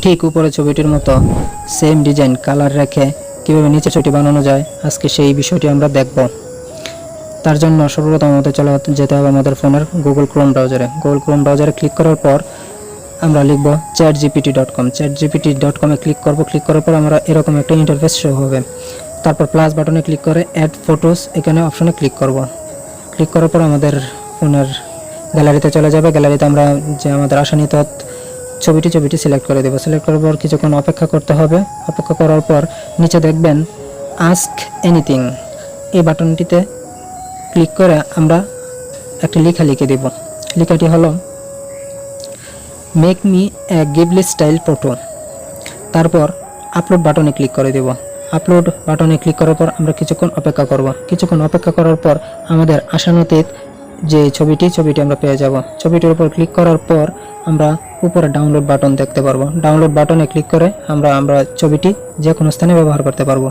ঠিক উপরে ছবিটির মতো সেম ডিজাইন কালার রেখে কীভাবে নিচে ছবিটি বানানো যায় আজকে সেই বিষয়টি আমরা দেখব। তার জন্য সর্বপ্রথম আমাদের চলে যেতে হবে আমাদের ফোনের গুগল ক্রোম ব্রাউজারে ক্লিক করার পর আমরা লিখব chatgpt.com। chatgpt.com ক্লিক করব। ক্লিক করার পর আমরা এরকম একটা ইন্টারফেস শো হবে। তারপর প্লাস বাটনে ক্লিক করে অ্যাড ফটোস এখানে অপশনে ক্লিক করব। ক্লিক করার পর আমাদের ফোনের গ্যালারিতে চলে যাবে। গ্যালারিতে আমরা যে আমাদের আশানিত ছবিটি সিলেক্ট করে দেব। সিলেক্ট করার পর কিছুক্ষণ অপেক্ষা করতে হবে। অপেক্ষা করার পর নিচে দেখবেন আস্ক এনিথিং, এই বাটনটিতে ক্লিক করে আমরা একটা লেখা লিখে দেব। লেখাটি হলো make me a Ghibli style photo. তারপর আপলোড বাটনে ক্লিক করে দেব। আপলোড বাটনে ক্লিক করার পর আমরা কিছুক্ষণ অপেক্ষা করব। কিছুক্ষণ অপেক্ষা করার পর আমাদের আশানুরূপ যে ছবিটি আমরা পেয়ে যাব। ছবিটির উপর ক্লিক করার পর আমরা উপরে ডাউনলোড বাটন দেখতে পারবো। ডাউনলোড বাটনে ক্লিক করে আমরা ছবিটি যে কোনো স্থানে ব্যবহার করতে পারবো।